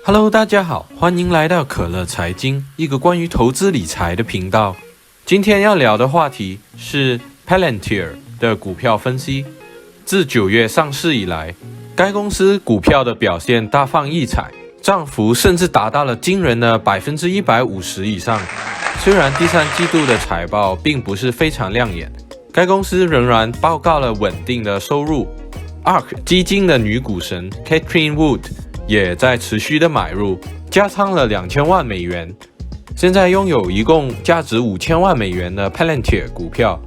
Hello， 大家好，欢迎来到可乐财经，一个关于投资理财的频道。今天要聊的话题是 Palantir 的股票分析。自9月上市以来，该公司股票的表现大放异彩，涨幅甚至达到了惊人的 150% 以上。虽然第三季度的财报并不是非常亮眼，该公司仍然报告了稳定的收入。ARK 基金的女股神 Catherine Wood 也在持续的买入，加仓了$2000万，现在拥有一共价值$5000万的 Palantir 股票。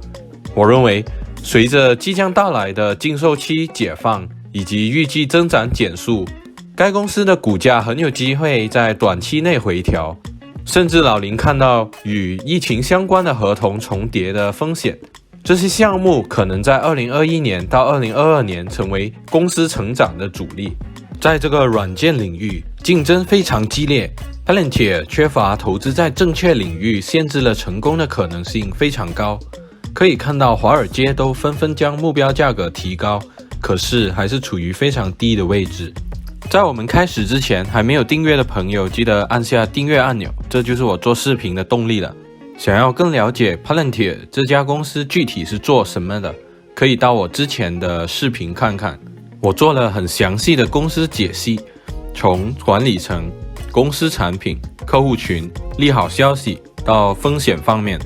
我认为，随着即将到来的禁售期解放以及预计增长减速，该公司的股价很有机会在短期内回调，甚至老林看到与疫情相关的合同重叠的风险。这些项目可能在2021年到2022年成为公司成长的主力。在这个软件领域，竞争非常激烈， Palantir 缺乏投资在正确领域，限制了成功的可能性非常高。可以看到华尔街都纷纷将目标价格提高，可是还是处于非常低的位置。在我们开始之前，还没有订阅的朋友记得按下订阅按钮，这就是我做视频的动力了。想要更了解 Palantir 这家公司具体是做什么的，可以到我之前的视频看看，我做了很详细的公司解析，从管理层、公司产品、客户群、利好消息到风险方面。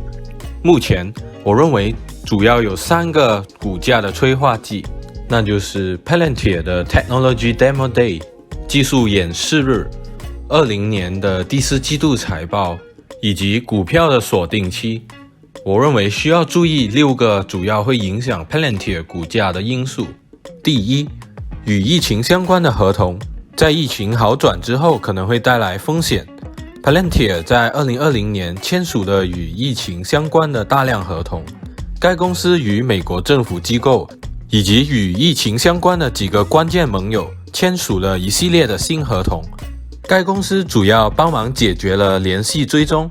目前我认为主要有3个股价的催化剂，那就是 Palantir 的 Technology Demo Day 技术演示日、20年的第4季度财报以及股票的锁定期。我认为需要注意6个主要会影响 Palantir 股价的因素。第一，与疫情相关的合同，在疫情好转之后可能会带来风险。Palantir 在2020年签署了与疫情相关的大量合同，该公司与美国政府机构以及与疫情相关的几个关键盟友签署了一系列的新合同。该公司主要帮忙解决了联系追踪、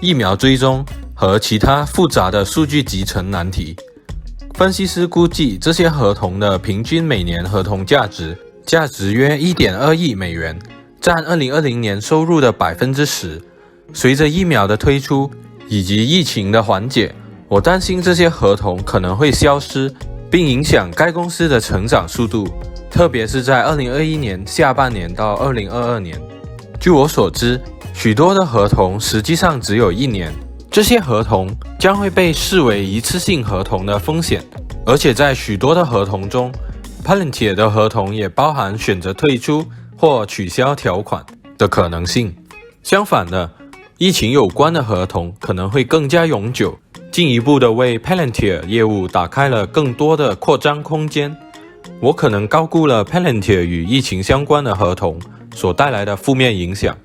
疫苗追踪和其他复杂的数据集成难题。分析师估计这些合同的平均每年合同价值约$1.2亿，占2020年收入的 10%。 随着疫苗的推出以及疫情的缓解，我担心这些合同可能会消失，并影响该公司的成长速度，特别是在2021年下半年到2022年。据我所知，许多的合同实际上只有1年，这些合同将会被视为一次性合同的风险，而且在许多的合同中， Palantir 的合同也包含选择退出或取消条款的可能性。相反的，疫情有关的合同可能会更加永久，进一步的为 Palantir 业务打开了更多的扩张空间。我可能高估了 Palantir 与疫情相关的合同所带来的负面影响。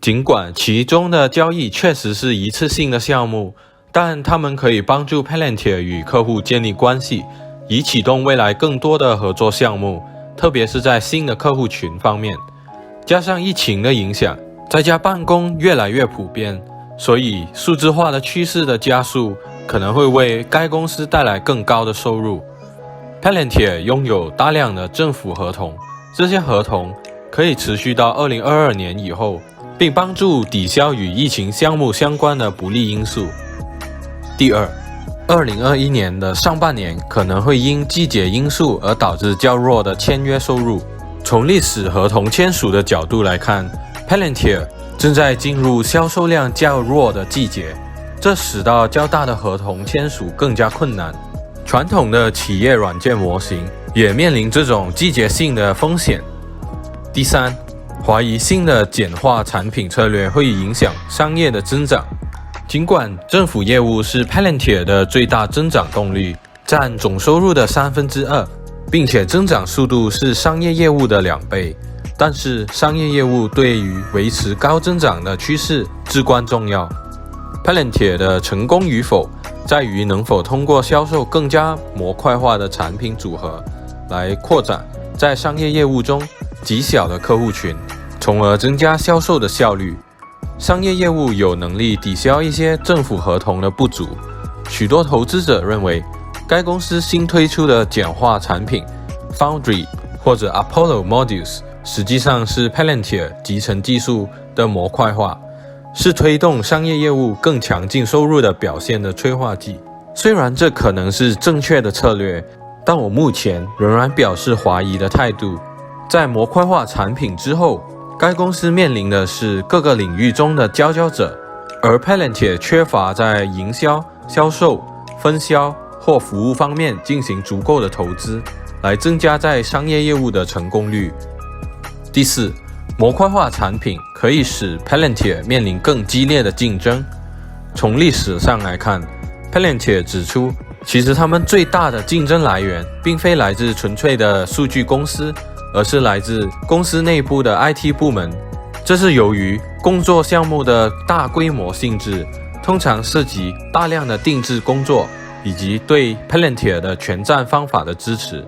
尽管其中的交易确实是一次性的项目，但它们可以帮助 Palantir 与客户建立关系，以启动未来更多的合作项目，特别是在新的客户群方面。加上疫情的影响，在家办公越来越普遍，所以数字化的趋势的加速可能会为该公司带来更高的收入。Palantir 拥有大量的政府合同，这些合同可以持续到2022年以后，并帮助抵消与疫情项目相关的不利因素。第二，2021年的上半年可能会因季节因素而导致较弱的签约收入。从历史合同签署的角度来看， Palantir 正在进入销售量较弱的季节，这使到较大的合同签署更加困难。传统的企业软件模型也面临这种季节性的风险。第三，怀疑新的简化产品策略会影响商业的增长。尽管政府业务是 Palantir 的最大增长动力，占总收入的2/3，并且增长速度是商业业务的2倍，但是商业业务对于维持高增长的趋势至关重要。Palantir 的成功与否在于能否通过销售更加模块化的产品组合来扩展在商业业务中极小的客户群，从而增加销售的效率。商业业务有能力抵消一些政府合同的不足。许多投资者认为，该公司新推出的简化产品 Foundry 或者 Apollo Modules 实际上是 Palantir 集成技术的模块化，是推动商业业务更强劲收入的表现的催化剂。虽然这可能是正确的策略，但我目前仍然表示怀疑的态度。在模块化产品之后，该公司面临的是各个领域中的佼佼者，而 Palantir 缺乏在营销、销售、分销或服务方面进行足够的投资，来增加在商业业务的成功率。第四，模块化产品可以使 Palantir 面临更激烈的竞争。从历史上来看， Palantir 指出，其实他们最大的竞争来源并非来自纯粹的数据公司，而是来自公司内部的 IT 部门。这是由于工作项目的大规模性质，通常涉及大量的定制工作，以及对 Palantir 的全站方法的支持。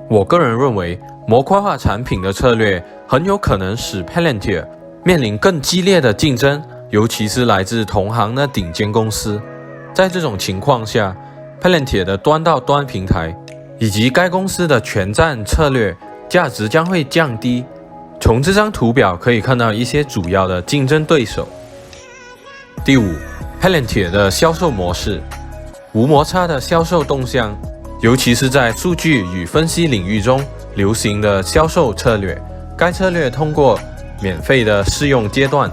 我个人认为，模块化产品的策略很有可能使 Palantir 面临更激烈的竞争，尤其是来自同行的顶尖公司。在这种情况下， Palantir 的端到端平台以及该公司的全站策略价值将会降低。从这张图表可以看到一些主要的竞争对手。第五， Palantir 的销售模式，无摩擦的销售动向，尤其是在数据与分析领域中流行的销售策略。该策略通过免费的试用阶段，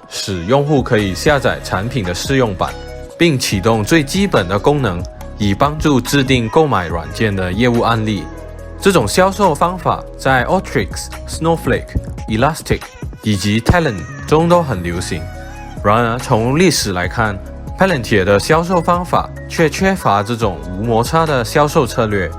使用户可以下载产品的试用版，并启动最基本的功能，以帮助制定购买软件的业务案例。这种销售方法在 Alteryx、Snowflake、Elastic 以及 Talent 中都很流行。然而，从历史来看， Palantir 的销售方法却缺乏这种无摩擦的销售策略，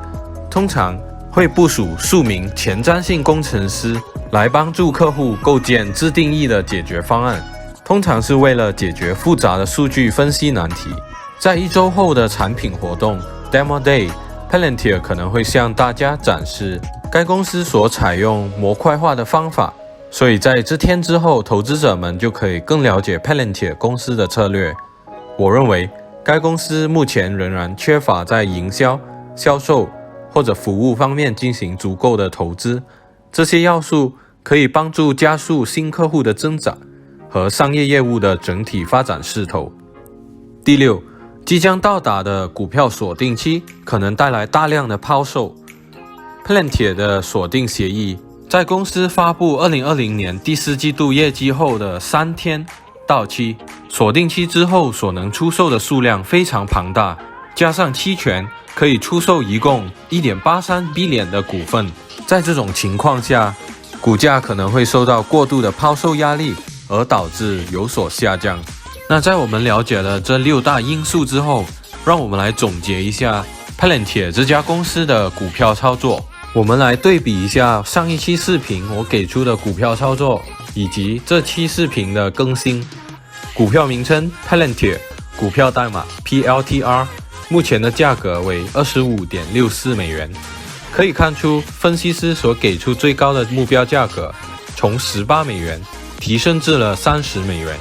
通常会部署数名前瞻性工程师来帮助客户构建自定义的解决方案，通常是为了解决复杂的数据分析难题。在1周后的产品活动 Demo Day， Palantir 可能会向大家展示该公司所采用模块化的方法，所以在这天之后，投资者们就可以更了解 Palantir 公司的策略。我认为该公司目前仍然缺乏在营销、销售或者服务方面进行足够的投资，这些要素可以帮助加速新客户的增长和商业业务的整体发展势头。第六，即将到达的股票锁定期可能带来大量的抛售。Palantir 的锁定协议在公司发布2020年第4季度业绩后的3天到期，锁定期之后所能出售的数量非常庞大，加上期权可以出售一共 1.83 billion 的股份。在这种情况下，股价可能会受到过度的抛售压力，而导致有所下降。那在我们了解了这6大因素之后，让我们来总结一下 Palantir 这家公司的股票操作。我们来对比一下上一期视频我给出的股票操作，以及这期视频的更新。股票名称 Palantir， 股票代码 PLTR， 目前的价格为 25.64 美元。可以看出，分析师所给出最高的目标价格从18美元提升至了30美元，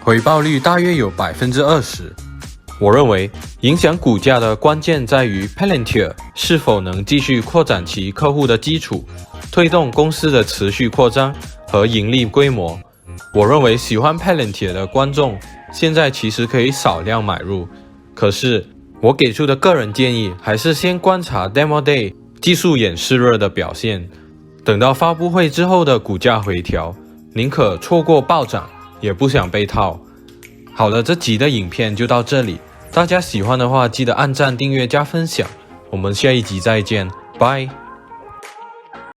回报率大约有 20%。我认为影响股价的关键在于 Palantir 是否能继续扩展其客户的基础，推动公司的持续扩张和盈利规模。我认为喜欢 Palantir 的观众现在其实可以少量买入，可是我给出的个人建议还是先观察 Demo Day 技术演示日的表现，等到发布会之后的股价回调，宁可错过暴涨，也不想被套。好了，这集的影片就到这里，大家喜欢的话记得按赞、订阅、加分享，我们下一集再见，拜。